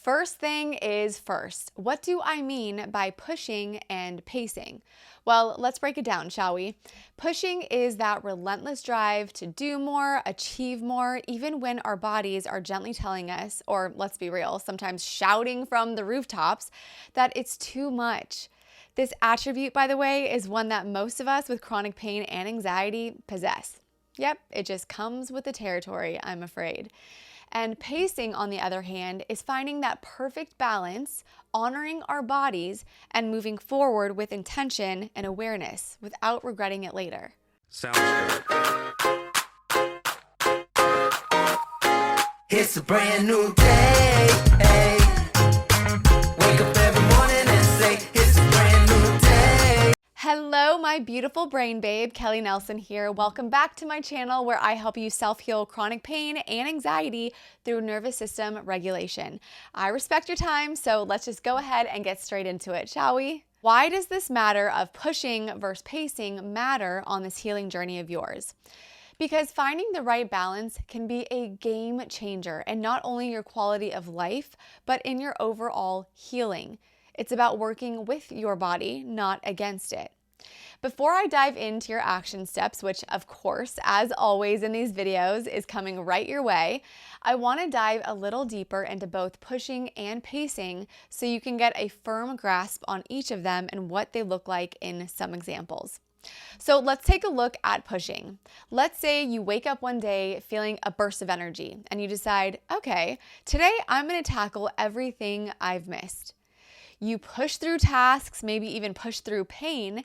First thing is first. What do I mean by pushing and pacing? Well, let's break it down, shall we? Pushing is that relentless drive to do more, achieve more, even when our bodies are gently telling us, or let's be real, sometimes shouting from the rooftops, that it's too much. This attribute, by the way, is one that most of us with chronic pain and anxiety possess. Yep, it just comes with the territory, I'm afraid. And pacing, on the other hand, is finding that perfect balance, honoring our bodies, and moving forward with intention and awareness without regretting it later. Sounds good. It's a brand new day. Hey. Wake up every morning and say, it's a brand new day. Hello, my beautiful brain babe, Kelly Nelson here. Welcome back to my channel where I help you self-heal chronic pain and anxiety through nervous system regulation. I respect your time, so let's just go ahead and get straight into it, shall we? Why does this matter of pushing versus pacing matter on this healing journey of yours? Because finding the right balance can be a game changer in not only your quality of life, but in your overall healing. It's about working with your body, not against it. Before I dive into your action steps, which of course, as always in these videos, is coming right your way, I want to dive a little deeper into both pushing and pacing so you can get a firm grasp on each of them and what they look like in some examples. So let's take a look at pushing. Let's say you wake up one day feeling a burst of energy and you decide, okay, today I'm going to tackle everything I've missed. You push through tasks, maybe even push through pain,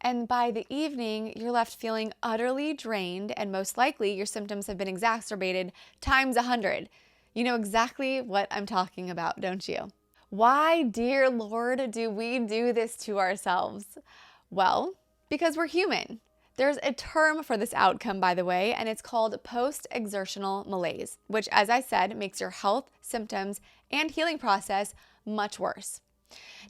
and by the evening, you're left feeling utterly drained, and most likely your symptoms have been exacerbated times 100. You know exactly what I'm talking about, don't you? Why, dear Lord, do we do this to ourselves? Well, because we're human. There's a term for this outcome, by the way, and it's called post-exertional malaise, which, as I said, makes your health, symptoms, and healing process much worse.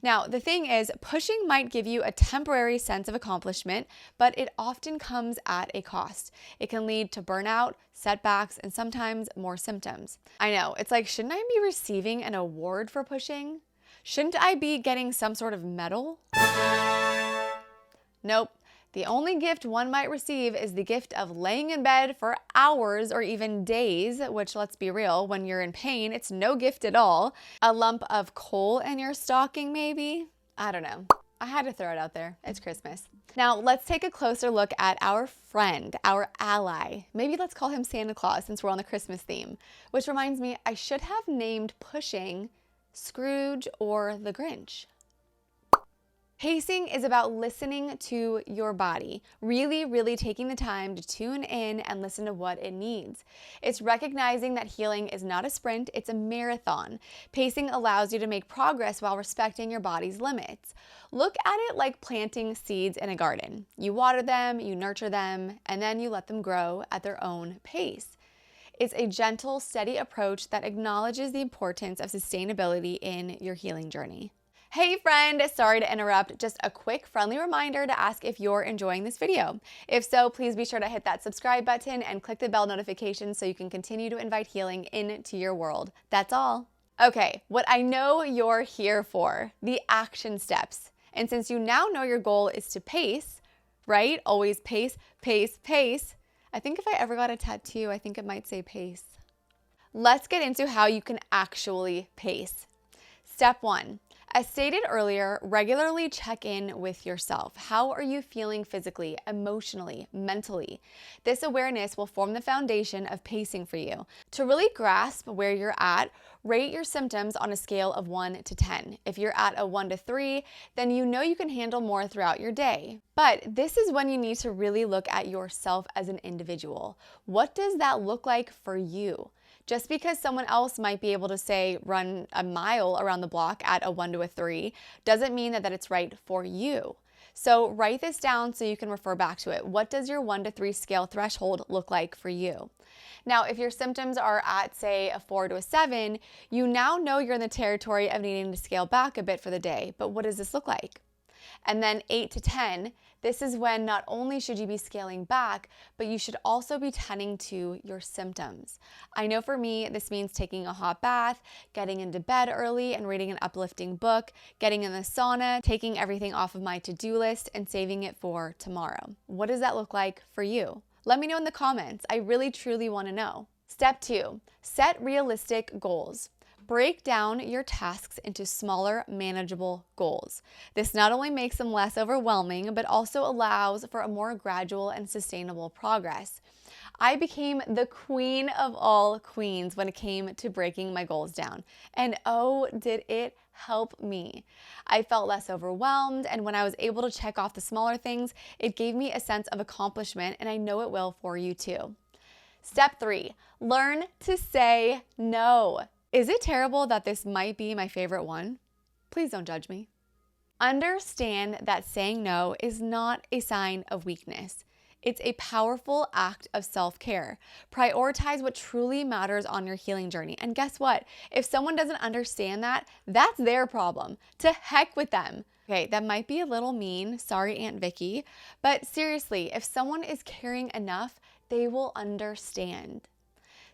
Now, the thing is, pushing might give you a temporary sense of accomplishment, but it often comes at a cost. It can lead to burnout, setbacks, and sometimes more symptoms. I know, it's like, shouldn't I be receiving an award for pushing? Shouldn't I be getting some sort of medal? Nope. The only gift one might receive is the gift of laying in bed for hours or even days, which, let's be real, when you're in pain, it's no gift at all. A lump of coal in your stocking, maybe? I don't know. I had to throw it out there. It's Christmas. Now, let's take a closer look at our friend, our ally. Maybe let's call him Santa Claus since we're on the Christmas theme. Which reminds me, I should have named pushing Scrooge or the Grinch. Pacing is about listening to your body, really taking the time to tune in and listen to what it needs. It's recognizing that healing is not a sprint, it's a marathon. Pacing allows you to make progress while respecting your body's limits. Look at it like planting seeds in a garden. You water them, you nurture them, and then you let them grow at their own pace. It's a gentle, steady approach that acknowledges the importance of sustainability in your healing journey. Hey friend, sorry to interrupt. Just a quick friendly reminder to ask if you're enjoying this video. If so, please be sure to hit that subscribe button and click the bell notification so you can continue to invite healing into your world. That's all. Okay, what I know you're here for, the action steps. And since you now know your goal is to pace, right? Always pace, pace, pace. I think if I ever got a tattoo, I think it might say pace. Let's get into how you can actually pace. Step 1. As stated earlier, regularly check in with yourself. How are you feeling physically, emotionally, mentally? This awareness will form the foundation of pacing for you. To really grasp where you're at, rate your symptoms on a scale of 1 to 10. If you're at a 1 to 3, then you know you can handle more throughout your day. But this is when you need to really look at yourself as an individual. What does that look like for you? Just because someone else might be able to, say, run a mile around the block at a 1 to a 3 doesn't mean that it's right for you. So write this down so you can refer back to it. What does your 1 to 3 scale threshold look like for you? Now, if your symptoms are at, say, a 4 to a 7, you now know you're in the territory of needing to scale back a bit for the day. But what does this look like? And then 8 to 10, this is when not only should you be scaling back, but you should also be tending to your symptoms. I know for me, this means taking a hot bath, getting into bed early and reading an uplifting book, getting in the sauna, taking everything off of my to-do list and saving it for tomorrow. What does that look like for you? Let me know in the comments. I really, truly want to know. Step 2, set realistic goals. Break down your tasks into smaller, manageable goals. This not only makes them less overwhelming, but also allows for a more gradual and sustainable progress. I became the queen of all queens when it came to breaking my goals down. And oh, did it help me. I felt less overwhelmed, and when I was able to check off the smaller things, it gave me a sense of accomplishment, and I know it will for you too. Step 3, learn to say no. Is it terrible that this might be my favorite one? Please don't judge me. Understand that saying no is not a sign of weakness. It's a powerful act of self-care. Prioritize what truly matters on your healing journey. And guess what? If someone doesn't understand that, that's their problem. To heck with them. Okay, that might be a little mean. Sorry, Aunt Vicky. But seriously, if someone is caring enough, they will understand.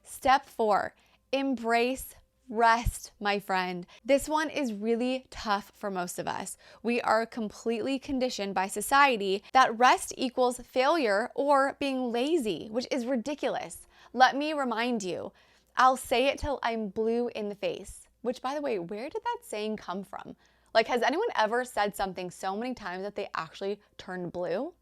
Step 4, embrace rest, my friend. This one is really tough for most of us. We are completely conditioned by society that rest equals failure or being lazy, which is ridiculous. Let me remind you, I'll say it till I'm blue in the face, which, by the way, where did that saying come from? Like, has anyone ever said something so many times that they actually turned blue?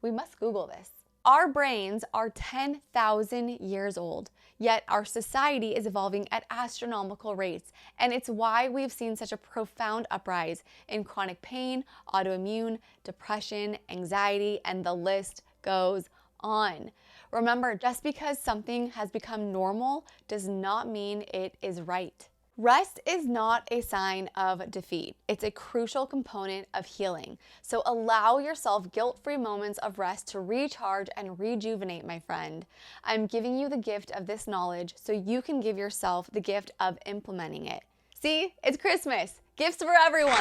We must Google this. Our brains are 10,000 years old, yet our society is evolving at astronomical rates, and it's why we've seen such a profound uprise in chronic pain, autoimmune, depression, anxiety, and the list goes on. Remember, just because something has become normal does not mean it is right. Rest is not a sign of defeat. It's a crucial component of healing. So allow yourself guilt-free moments of rest to recharge and rejuvenate, my friend. I'm giving you the gift of this knowledge so you can give yourself the gift of implementing it. See, it's Christmas. Gifts for everyone.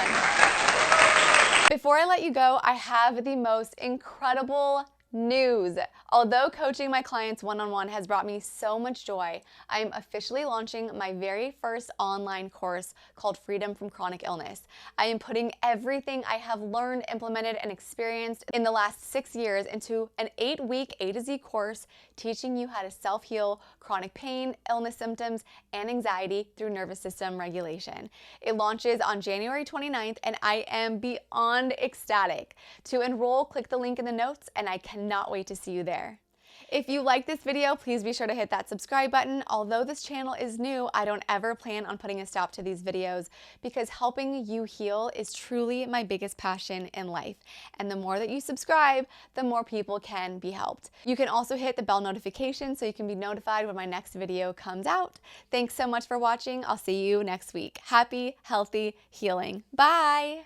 Before I let you go, I have the most incredible news. Although coaching my clients one-on-one has brought me so much joy, I am officially launching my very first online course called Freedom from Chronic Illness. I am putting everything I have learned, implemented, and experienced in the last 6 years into an 8-week A to Z course teaching you how to self-heal chronic pain, illness symptoms, and anxiety through nervous system regulation. It launches on January 29th, and I am beyond ecstatic. To enroll, click the link in the notes, and I cannot wait to see you there. If you like this video, please be sure to hit that subscribe button. Although this channel is new, I don't ever plan on putting a stop to these videos because helping you heal is truly my biggest passion in life. And the more that you subscribe, the more people can be helped. You can also hit the bell notification so you can be notified when my next video comes out. Thanks so much for watching. I'll see you next week. Happy, healthy healing. Bye.